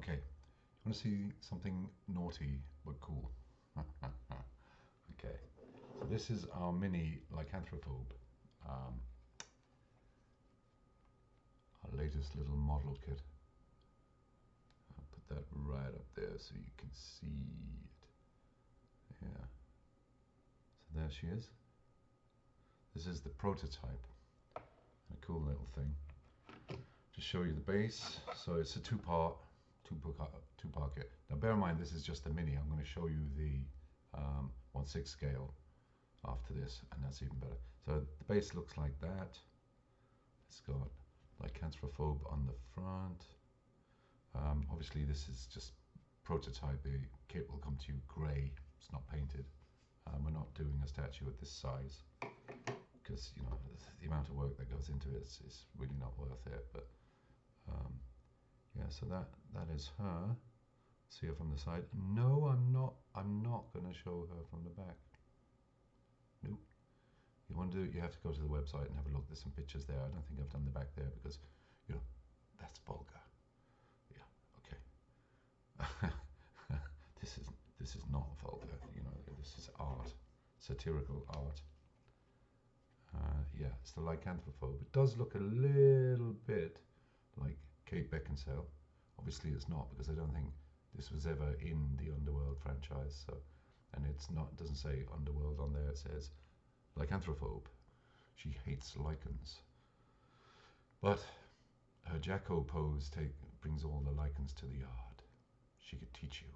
Okay, you want to see something naughty but cool? Okay, so this is our mini Lycanthrophobe, um, our latest little model kit. I'll put that right up there so you can see it. Yeah, so there she is. This is the prototype. A cool little thing. Just show you the base. So it's a two-part kit. Now bear in mind this is just the mini. I'm going to show you the 1/6 scale after this, and that's even better. So the base looks like that. It's got Lycanthrophobe on the front. Obviously this is just prototype. The kit will come to you grey. It's not painted. We're not doing a statue at this size because you know the amount of work that goes into it is really not worth it. But yeah, so that is her. See her from the side. No, I'm not going to show her from the back. Nope. You want to do it, you have to go to the website and have a look. There's some pictures there. I don't think I've done the back there because, you know, that's vulgar. Yeah, okay. This is not vulgar. You know, this is art, satirical art. Yeah, it's the Lycanthrophobe. It does look a little bit like Kate Beckinsale. Obviously, it's not because I don't think this was ever in the Underworld franchise. So, and it's not. Doesn't say Underworld on there. It says Lycanthrophobe. She hates Lycans. But her Jack-o pose brings all the Lycans to the yard. She could teach you,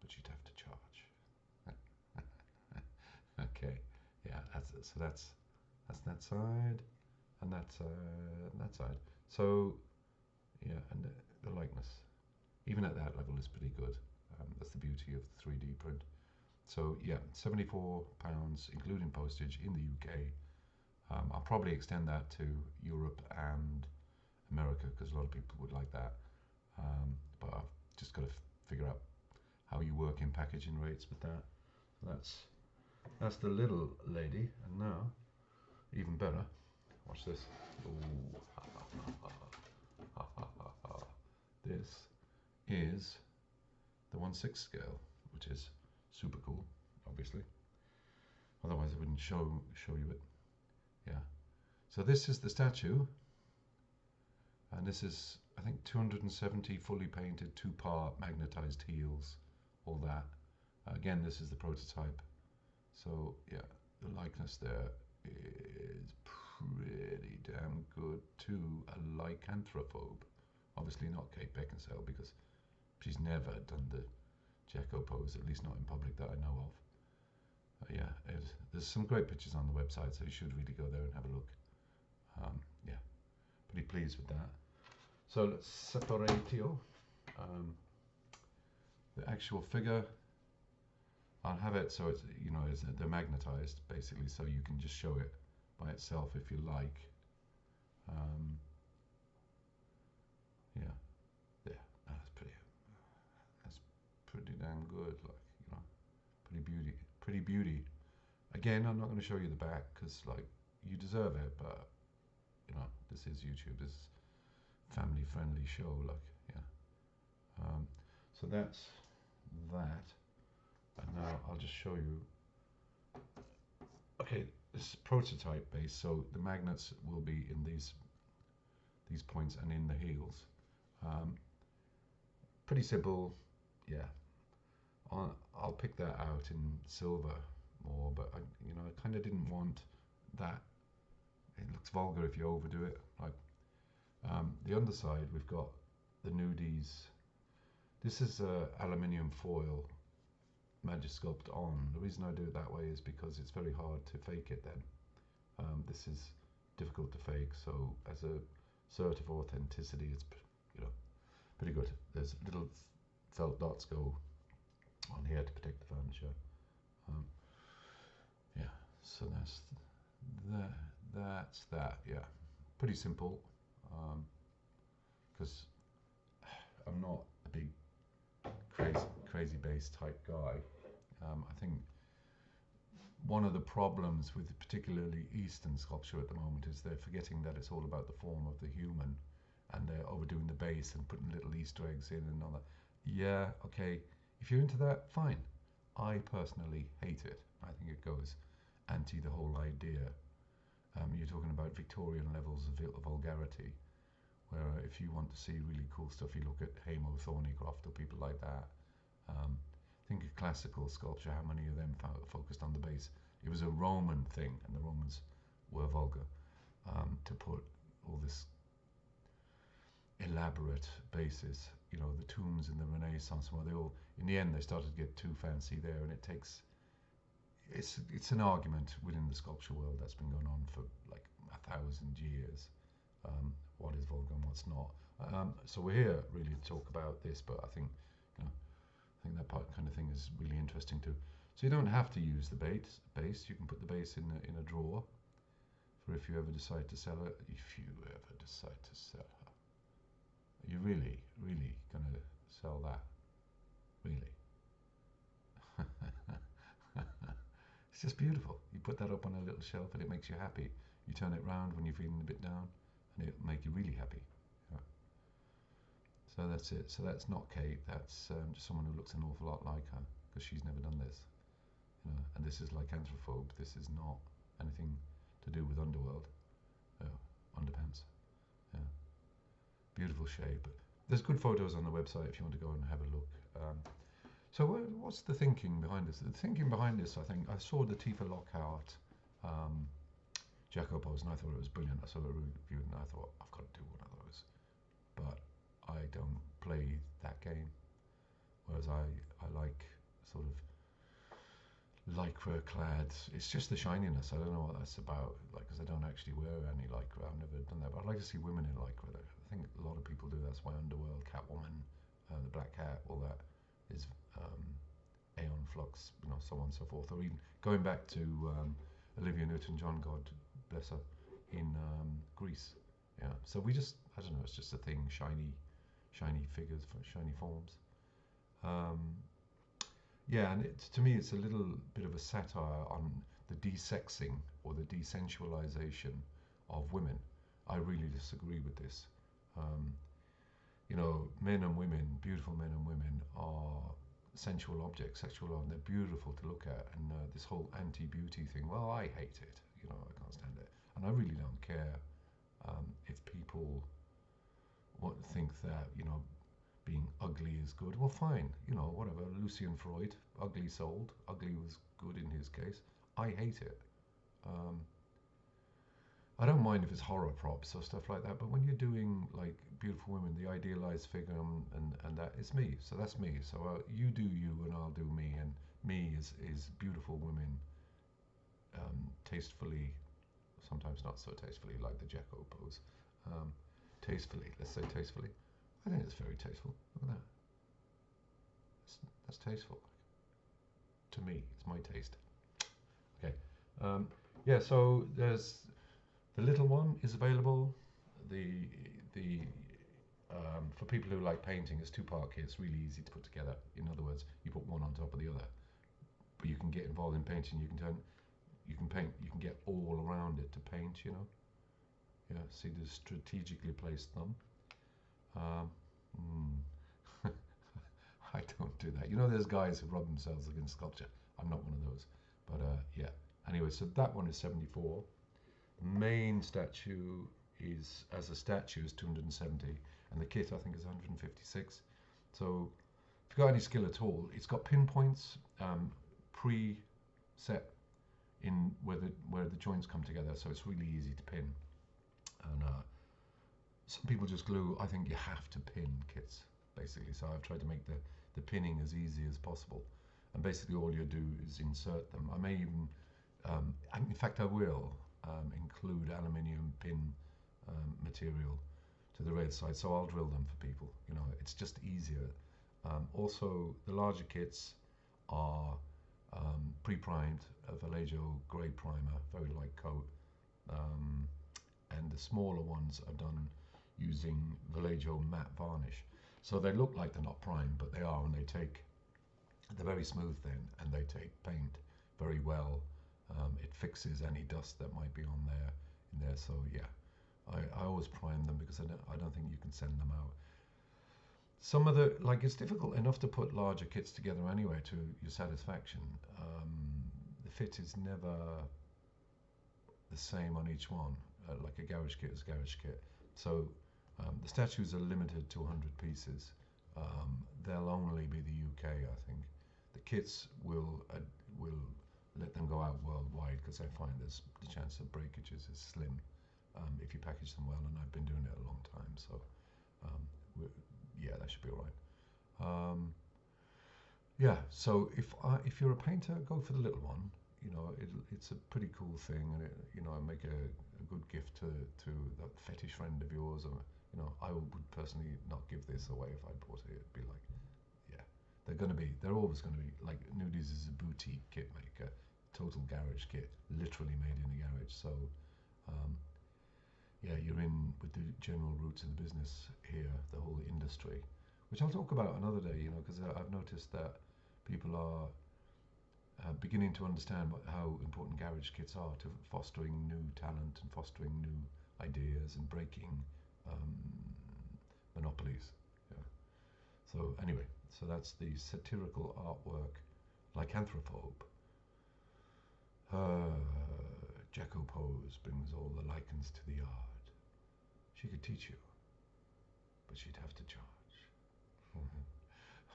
but you'd have to charge. Okay, yeah. So that's that side, and that side. So yeah, and the likeness, even at that level, is pretty good. That's the beauty of the 3D print. So yeah, £74 including postage in the UK. I'll probably extend that to Europe and America because a lot of people would like that. But I've just got to figure out how you work in packaging rates with that. So that's the little lady, and now even better. Watch this. Ooh, ha, ha, ha, ha, ha, ha, ha. This is the 1/6 scale, which is super cool, obviously. Otherwise, I wouldn't show you it. Yeah. So this is the statue, and this is, I think, 270 fully painted, two-part magnetized heels, all that. Again, this is the prototype. So yeah, the likeness there is pretty damn good to a Lycanthrophobe. Obviously not Kate Beckinsale because she's never done the Jack-o pose, at least not in public that I know of. Yeah, there's some great pictures on the website, so you should really go there and have a look. Yeah, pretty pleased with that. So let's separatio. The actual figure, I'll have it so it's, you know, they're magnetized basically, so you can just show it by itself if you like. Yeah, yeah, that's pretty damn good. Like, you know, pretty beauty. Again, I'm not going to show you the back because, like, you deserve it, but you know, this is YouTube. This is family-friendly show. Like, yeah. So that's that. And now I'll just show you. Okay, this is prototype base, so the magnets will be in these points and in the heels. Pretty simple, yeah. I'll pick that out in silver more, but you know, I kind of didn't want that. It looks vulgar if you overdo it. Like the underside, we've got the nudies. This is aluminium foil Magisculpt on. The reason I do it that way is because it's very hard to fake it then. This is difficult to fake, so as a cert of authenticity, it's, you know, pretty good. There's little felt dots go on here to protect the furniture. Yeah, so that's that. Yeah, pretty simple. Because I'm not a big crazy bass type guy. I think one of the problems with particularly Eastern sculpture at the moment is they're forgetting that it's all about the form of the human, and they're overdoing the base and putting little Easter eggs in and all that. Yeah, okay. If you're into that, fine. I personally hate it. I think it goes anti the whole idea. You're talking about Victorian levels of vulgarity, where if you want to see really cool stuff, you look at Hamo Thornycroft or people like that. Think of classical sculpture, how many of them focused on the base. It was a Roman thing, and the Romans were vulgar, to put all this elaborate bases. You know, the tombs in the Renaissance, where they all, in the end, they started to get too fancy there, and it takes, it's an argument within the sculpture world that's been going on for like 1,000 years. What is vulgar and what's not. So we're here really to talk about this, but I think, you know, I think that kind of thing is really interesting too. So you don't have to use the base. You can put the base in a drawer for if you ever decide to sell it. If you ever decide to sell her, are you really, really going to sell that? Really? It's just beautiful. You put that up on a little shelf and it makes you happy. You turn it round when you're feeling a bit down, and it'll make you really happy. Yeah. So that's it. So that's not Kate. That's just someone who looks an awful lot like her, because she's never done this. You know, and this is Lycanthrophobe. This is not anything to do with Underworld. Underpants. Yeah. Beautiful shape. There's good photos on the website if you want to go and have a look. So what's the thinking behind this? The thinking behind this, I think, I saw the Tifa Lockhart Jack-o pose, and I thought it was brilliant. I saw a review and I thought, I've got to do one of those. But I don't play that game. Whereas I like sort of lycra clad. It's just the shininess. I don't know what that's about. Like, because I don't actually wear any lycra. I've never done that. But I'd like to see women in lycra. I think a lot of people do. That's why Underworld, Catwoman, the Black Cat, all that is Aeon Flux, you know, so on and so forth. Or even going back to Olivia Newton-John, God bless her, in Greece. Yeah. So we just, I don't know, it's just a thing, shiny figures, shiny forms. Yeah, and to me, it's a little bit of a satire on the desexing or the desensualization of women. I really disagree with this. You know, men and women, beautiful men and women, are sensual objects, sexual, and they're beautiful to look at. And this whole anti-beauty thing, well, I hate it. You know, I can't stand it, and I really don't care if people think that, you know, being ugly is good. Well, fine, you know, whatever. Lucian Freud, ugly sold. Ugly was good in his case. I hate it. I don't mind if it's horror props or stuff like that, but when you're doing like beautiful women, the idealized figure, and that is me. So that's me. So you do you, and I'll do me. And me is beautiful women, tastefully, sometimes not so tastefully, like the Jack-o pose. Tastefully, let's say tastefully. I think it's very tasteful. Look at that. That's tasteful. To me, it's my taste. Okay. Yeah. So there's the little one is available. The for people who like painting, it's 2-part kit. It's really easy to put together. In other words, you put one on top of the other. But you can get involved in painting. You can paint. You can get all around it to paint. You know. Yeah. See the strategically placed thumb. I don't do that. You know, there's guys who rub themselves against sculpture. I'm not one of those. But yeah. Anyway, so that one is 74. The main statue is, as a statue, is 270, and the kit I think is 156. So if you've got any skill at all, it's got pinpoints pre-set in where the joints come together, so it's really easy to pin. And some people just glue. I think you have to pin kits, basically. So I've tried to make the pinning as easy as possible. And basically all you do is insert them. I may even, in fact I will include aluminium pin material to the red side. So I'll drill them for people. You know, it's just easier. Also, the larger kits are pre-primed, a Vallejo grey primer, very light coat. And the smaller ones are done using Vallejo matte varnish. So they look like they're not primed, but they are, and they're very smooth then, and they take paint very well. It fixes any dust that might be on there, So yeah, I always prime them because I don't think you can send them out. Some of the, like, it's difficult enough to put larger kits together anyway to your satisfaction. The fit is never the same on each one. Like a garage kit is a garage kit. So the statues are limited to 100 pieces. They'll only be the UK, I think. The kits will let them go out worldwide because I find there's the chance of breakages is slim if you package them well, and I've been doing it a long time, so yeah, that should be all right. Yeah, so if you're a painter, go for the little one. You know, it's a pretty cool thing, and make a good gift to that fetish friend of yours. Or I would personally not give this away if I bought it. It'd be like, yeah, they're always gonna be like, Nudies is a boutique kit maker, total garage kit, literally made in a garage. So yeah, you're in with the general roots of the business here, the whole industry, which I'll talk about another day. Because I've noticed that people are beginning to understand how important garage kits are to fostering new talent and fostering new ideas and breaking monopolies. Yeah. So anyway, so that's the satirical artwork Lycanthrophobe. Jack-o pose brings all the Lycans to the yard. She could teach you, but she'd have to charge.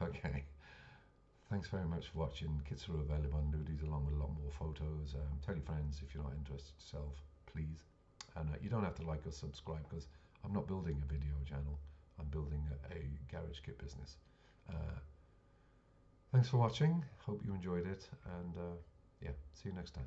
Okay. Thanks very much for watching. Kits are available on Nudies along with a lot more photos. Tell your friends if you're not interested yourself, please. And you don't have to like or subscribe because I'm not building a video channel. I'm building a garage kit business. Thanks for watching. Hope you enjoyed it. And yeah, see you next time.